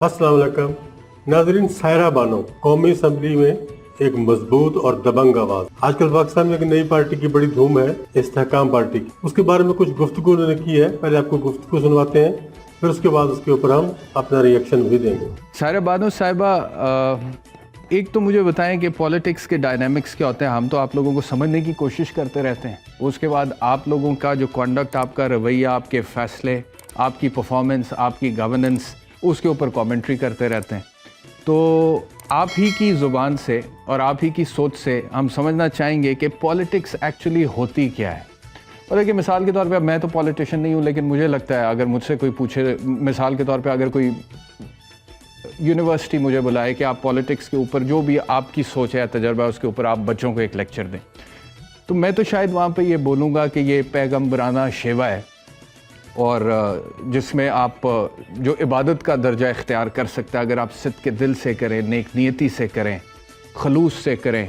अस्सलाम वालेकुम नाजरीन। सायरा बानो कौमी असम्बली में एक मजबूत और दबंग आवाज। आजकल पाकिस्तान में एक नई पार्टी की बड़ी धूम है, इस्तेहकाम पार्टी की। उसके बारे में कुछ गुफ्तगू उन्होंने की है, पहले आपको गुफ्तगू सुनवाते हैं, फिर उसके बाद उसके ऊपर हम अपना रिएक्शन भी देंगे। सायरा बानो साहिबा, एक तो मुझे बताएं कि पॉलिटिक्स के डायनामिक्स क्या होते हैं। हम तो आप लोगों को समझने की कोशिश करते रहते हैं, उसके बाद आप लोगों का जो कंडक्ट, आपका रवैया, आपके फैसले, आपकी परफॉर्मेंस, आपकी गवर्नेंस, उसके ऊपर कमेंट्री करते रहते हैं। तो आप ही की ज़ुबान से और आप ही की सोच से हम समझना चाहेंगे कि पॉलिटिक्स एक्चुअली होती क्या है। और देखिए, मिसाल के तौर पे, मैं तो पॉलिटिशियन नहीं हूँ, लेकिन मुझे लगता है अगर मुझसे कोई पूछे, मिसाल के तौर पे अगर कोई यूनिवर्सिटी मुझे बुलाए कि आप पॉलिटिक्स के ऊपर जो भी आपकी सोच है, तजर्बा है, उसके ऊपर आप बच्चों को एक लेक्चर दें, तो मैं तो शायद वहाँ पे ये बोलूँगा कि ये पैगम्बराना शेवा है, और जिसमें आप जो इबादत का दर्जा इख्तियार कर सकते हैं, अगर आप सिद्क़ के दिल से करें, नेक नियति से करें, खलूस से करें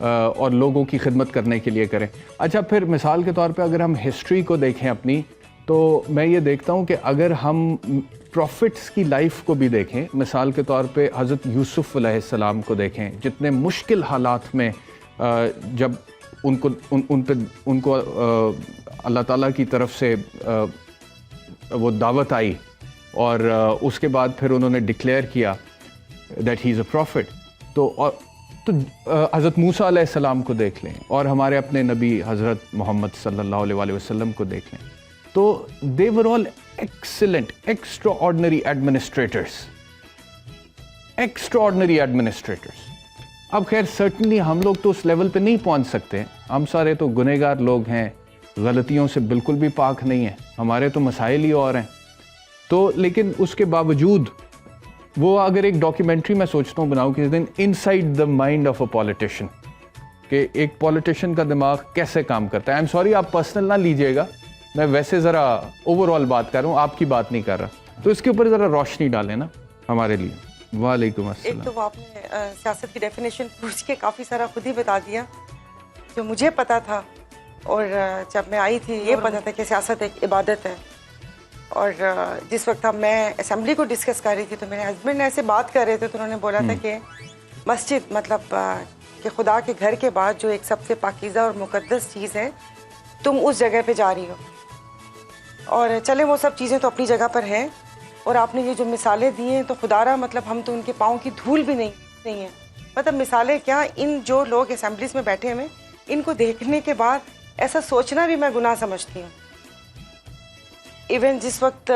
और लोगों की खिदमत करने के लिए करें। अच्छा, फिर मिसाल के तौर पे अगर हम हिस्ट्री को देखें अपनी, तो मैं ये देखता हूँ कि अगर हम प्रॉफिट्स की लाइफ को भी देखें, मिसाल के तौर पे हज़रत यूसुफ़ अलैहिस्सलाम को देखें, जितने मुश्किल हालात में जब उनको अल्लाह ताला की तरफ से वो दावत आई, और उसके बाद फिर उन्होंने डिक्लेयर किया that he is a profit. तो हज़रत मूसा अलैहिस्सलाम को देख लें, और हमारे अपने नबी हज़रत मोहम्मद सल्लल्लाहु अलैहि वसल्लम को देख लें, तो they were all excellent, extraordinary administrators. अब खैर, सर्टनली हम लोग तो उस लेवल पे नहीं पहुंच सकते, हम सारे तो गुनहगार लोग हैं, गलतियों से बिल्कुल भी पाक नहीं है, हमारे तो मसाइल ही और हैं। तो लेकिन उसके बावजूद वो अगर एक डॉक्यूमेंट्री मैं सोचता हूँ बनाऊँ किसी दिन, inside the mind of a politician, कि एक पॉलिटिशियन का दिमाग कैसे काम करता है। आई एम सॉरी, आप पर्सनल ना लीजिएगा, मैं वैसे ज़रा ओवरऑल बात कर रहा हूँ, आपकी बात नहीं कर रहा, तो इसके ऊपर ज़रा रोशनी डालें ना हमारे लिए। वालेकुम अस्सलाम। एक तो आपने सियासत की डेफिनेशन पूछ के काफ़ी सारा खुद ही बता दिया जो मुझे पता था, और जब मैं आई थी ये पता था कि सियासत एक इबादत है। और जिस वक्त मैं असेंबली को डिस्कस कर रही थी, तो मेरे हस्बैंड ऐसे बात कर रहे थे, तो उन्होंने बोला था कि मस्जिद मतलब कि खुदा के घर के बाद जो एक सबसे पाकीज़ा और मुक़द्दस चीज़ है, तुम उस जगह पे जा रही हो। और चले, वो सब चीज़ें तो अपनी जगह पर हैं, और आपने ये जो मिसालें दी हैं, तो खुदारा मतलब हम तो उनके पाँव की धूल भी नहीं है। मतलब मिसालें क्या, इन जो लोग असेंबलीज में बैठे हुए, इनको देखने के बाद ऐसा सोचना भी मैं गुनाह समझती हूँ। इवन जिस वक्त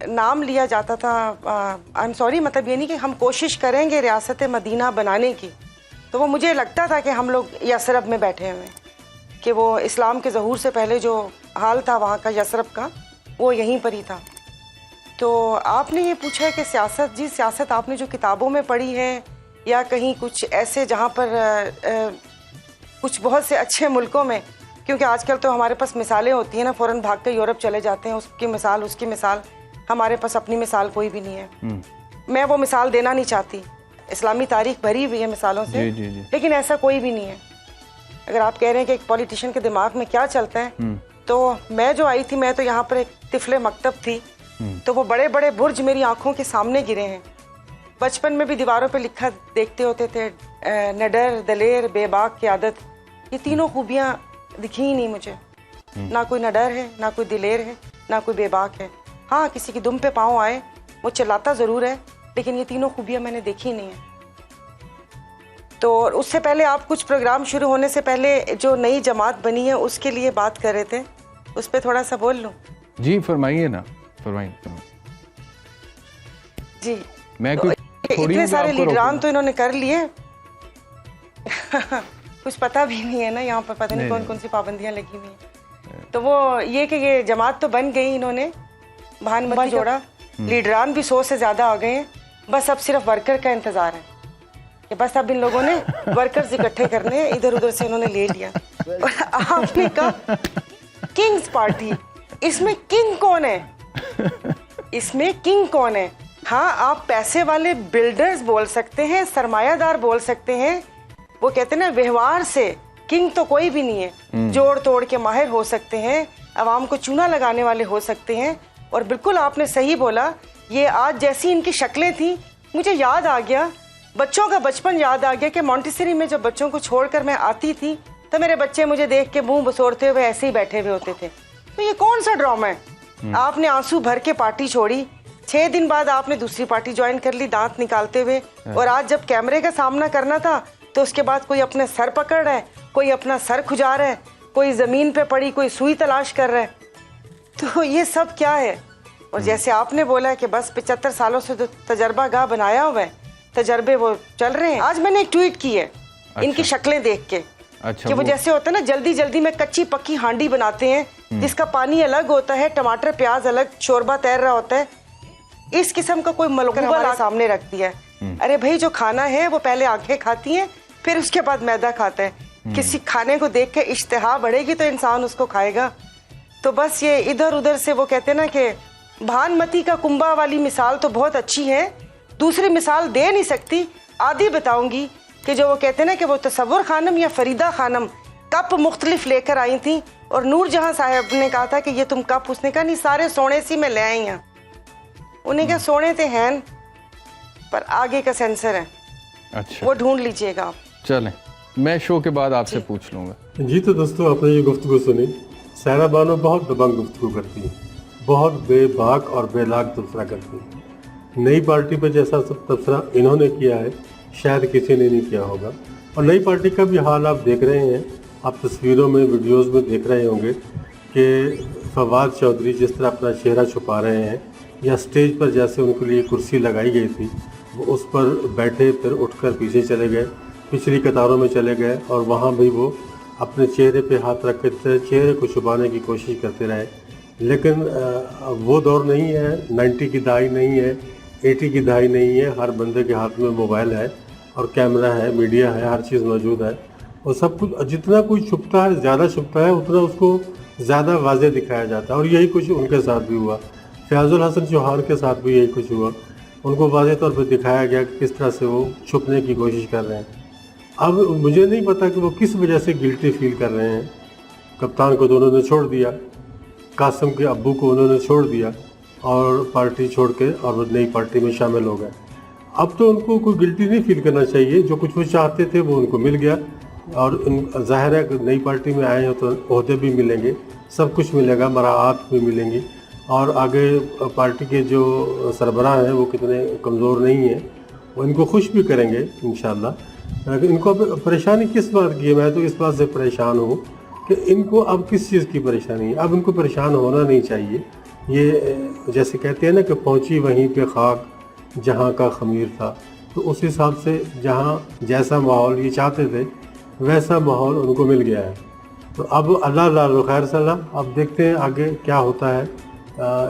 नाम लिया जाता था, आई एम सॉरी, मतलब ये नहीं कि हम कोशिश करेंगे रियासत मदीना बनाने की, तो वो मुझे लगता था कि हम लोग यसरब में बैठे हुए हैं, कि वो इस्लाम के ज़हूर से पहले जो हाल था वहाँ का, यसरब का, वो यहीं पर ही था। तो आपने ये पूछा है कि सियासत, जी सियासत आपने जो किताबों में पढ़ी है, या कहीं कुछ ऐसे जहाँ पर कुछ बहुत से अच्छे मुल्कों में, क्योंकि आजकल तो हमारे पास मिसालें होती हैं ना, फ़ौरन भाग के यूरोप चले जाते हैं, उसकी मिसाल उसकी मिसाल, हमारे पास अपनी मिसाल कोई भी नहीं है। मैं वो मिसाल देना नहीं चाहती, इस्लामी तारीख भरी हुई है मिसालों से, जी। लेकिन ऐसा कोई भी नहीं है। अगर आप कह रहे हैं कि एक पॉलिटिशियन के दिमाग में क्या चलता है, तो मैं जो आई थी, मैं तो यहाँ पर एक तिफले मकतब थी, तो वो बड़े बड़े बुर्ज मेरी आंखों के सामने गिरे हैं। बचपन में भी दीवारों पे लिखा देखते होते थे, नडर, दलेर, बेबाक की आदत, ये तीनों खूबियाँ दिखी ही नहीं मुझे। ना कोई नडर है, ना कोई दिलेर है, ना कोई बेबाक है। हाँ, किसी की दुम पे पाँव आए वो चिल्लाता ज़रूर है, लेकिन ये तीनों खूबियाँ मैंने देखी नहीं है। तो उससे पहले आप कुछ प्रोग्राम शुरू होने से पहले जो नई जमात बनी है उसके लिए बात कर रहे थे, उस पर थोड़ा सा बोल लूँ? जी फरमाइए ना, फरमाइए जी। मैं तो इतने सारे लीडरान तो इन्होंने कर लिए कुछ पता भी नहीं है ना, यहाँ पर पता नहीं कौन कौन सी पाबंदियाँ लगी हुई हैं। तो वो ये कि ये जमात तो बन गई, इन्होंने भान मत जोड़ा, लीडरान भी 100 से ज़्यादा आ गए हैं, बस अब सिर्फ वर्कर का इंतज़ार है कि बस अब इन लोगों ने वर्कर्स इकट्ठे करने, इधर उधर से इन्होंने ले लिया। और आपने कहा किंग्स पार्टी, इसमें किंग कौन है? इसमें किंग कौन है? हाँ, आप पैसे वाले बिल्डर्स बोल सकते हैं, सरमायादार बोल सकते हैं, वो कहते हैं ना व्यवहार से किंग तो कोई भी नहीं है। जोड़ तोड़ के माहिर हो सकते हैं, आवाम को चूना लगाने वाले हो सकते हैं, और बिल्कुल आपने सही बोला, یہ آج جیسی ان کی شکلیں تھیں مجھے یاد آ گیا, بچوں کا بچپن یاد آ گیا کہ مونٹیسری میں جب بچوں کو چھوڑ کر میں آتی تھی تو میرے بچے مجھے دیکھ کے منہ بسوڑتے ہوئے ایسے ہی بیٹھے ہوئے ہوتے تھے. تو یہ کون سا ڈرامہ ہے؟ آپ نے آنسو بھر کے پارٹی چھوڑی, 6 دن بعد آپ نے دوسری پارٹی جوائن کر لی دانت نکالتے ہوئے, اور آج جب کیمرے کا سامنا کرنا تھا تو اس کے بعد کوئی اپنے سر پکڑ رہا ہے, کوئی اپنا سر کھجا رہا ہے, کوئی زمین پہ پڑی کوئی سوئی تلاش کر رہا ہے. تو یہ سب کیا ہے؟ اور جیسے آپ نے بولا کہ بس 75 سالوں سے تو تجربہ گاہ بنایا ہوا ہے, تجربے وہ چل رہے ہیں. آج میں نے ایک ٹویٹ کی ہے ان کی شکلیں دیکھ کے کہ وہ جیسے ہوتا ہے نا جلدی جلدی میں کچی پکی ہانڈی بناتے ہیں جس کا پانی الگ ہوتا ہے, ٹماٹر پیاز الگ, شوربہ تیر رہا ہوتا ہے, اس قسم کا کوئی ملغوبہ سامنے رکھ دیا ہے. ارے بھائی جو کھانا ہے وہ پہلے آنکھیں کھاتی ہیں پھر اس کے بعد میدا کھاتا ہے. کسی کھانے کو دیکھ کے اشتہا بڑھے گی تو انسان اس کو کھائے گا. تو بس یہ ادھر ادھر سے وہ کہتے ہیں نا کہ بھانمتی کا کنبا والی مثال تو بہت اچھی ہے, دوسری مثال دے نہیں سکتی. آدھی بتاؤں گی کہ جو وہ کہتے ہیں نا کہ وہ تصور خانم یا فریدہ خانم کپ مختلف لے کر آئی تھیں اور نور جہاں صاحب نے کہا تھا کہ یہ تم کپ, اس نے کہا نہیں سارے سونے سی میں لے آئی ہیں. انہیں کہا سونے تھے ہیں پر آگے کا سینسر ہے. اچھا وہ ڈھونڈ لیجئے گا آپ. چلیں میں شو کے بعد آپ سے پوچھ لوں گا. جی تو دوستوں آپ نے یہ گفتگو سنی. سائرہ بانو بہت دبنگ گفتگو کرتی ہیں, بہت بے باک اور بے لاگ تبصرہ کرتی ہیں. نئی پارٹی پہ جیسا سب تبصرہ انہوں نے کیا ہے شاید کسی نے نہیں کیا ہوگا. اور نئی پارٹی کا بھی حال آپ دیکھ رہے ہیں, آپ تصویروں میں ویڈیوز میں دیکھ رہے ہوں گے کہ فواد چودھری جس طرح اپنا چہرہ چھپا رہے ہیں, یا اسٹیج پر جیسے ان کے لیے کرسی لگائی گئی تھی وہ اس پر بیٹھے پھر اٹھ کر پیچھے چلے گئے, پچھلی قطاروں میں چلے گئے, اور وہاں بھی وہ اپنے چہرے پہ ہاتھ رکھ کے چہرے کو چھپانے کی کوشش کرتے رہے. لیکن وہ دور نہیں ہے, 90 کی دہائی نہیں ہے, 80 کی دہائی نہیں ہے. ہر بندے کے ہاتھ میں موبائل ہے اور کیمرہ ہے, میڈیا ہے, ہر چیز موجود ہے. اور سب کچھ جتنا کوئی چھپتا ہے زیادہ چھپتا ہے اتنا اس کو زیادہ واضح دکھایا جاتا ہے. اور یہی کچھ ان کے ساتھ بھی ہوا. فیاض الحسن چوہان کے ساتھ بھی یہی کچھ ہوا. ان کو واضح طور پہ دکھایا گیا کہ کس طرح سے وہ چھپنے کی کوشش کر رہے ہیں. اب مجھے نہیں پتا کہ وہ کس وجہ سے گلٹی فیل کر رہے ہیں. کپتان کو تو انہوں نے چھوڑ دیا, قاسم کے ابو کو انہوں نے چھوڑ دیا اور پارٹی چھوڑ کے اور وہ نئی پارٹی میں شامل ہو گئے. اب تو ان کو کوئی گلٹی نہیں فیل کرنا چاہیے. جو کچھ وہ چاہتے تھے وہ ان کو مل گیا, اور ظاہر ہے کہ نئی پارٹی میں آئے ہیں تو عہدے بھی ملیں گے, سب کچھ ملے گا, مراعات بھی ملیں گی. اور آگے پارٹی کے جو سربراہ ہیں وہ کتنے کمزور نہیں ہیں, وہ ان کو خوش بھی کریں گے انشاءاللہ. لیکن ان کو اب پریشانی کس بات کی ہے؟ میں تو اس بات سے پریشان ہوں کہ ان کو اب کس چیز کی پریشانی ہے. اب ان کو پریشان ہونا نہیں چاہیے. یہ جیسے کہتے ہیں نا کہ پہنچی وہیں پہ خاک جہاں کا خمیر تھا, تو اس حساب سے جہاں جیسا ماحول یہ چاہتے تھے ویسا ماحول ان کو مل گیا ہے. تو اب اللہ خیر صلاح, اب دیکھتے ہیں آگے کیا ہوتا ہے.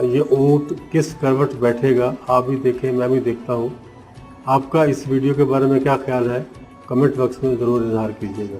یہ اونٹ کس کروٹ بیٹھے گا آپ بھی دیکھیں, میں بھی دیکھتا ہوں. آپ کا اس ویڈیو کے بارے میں کیا خیال ہے کمنٹ باکس میں ضرور اظہار کیجیے گا.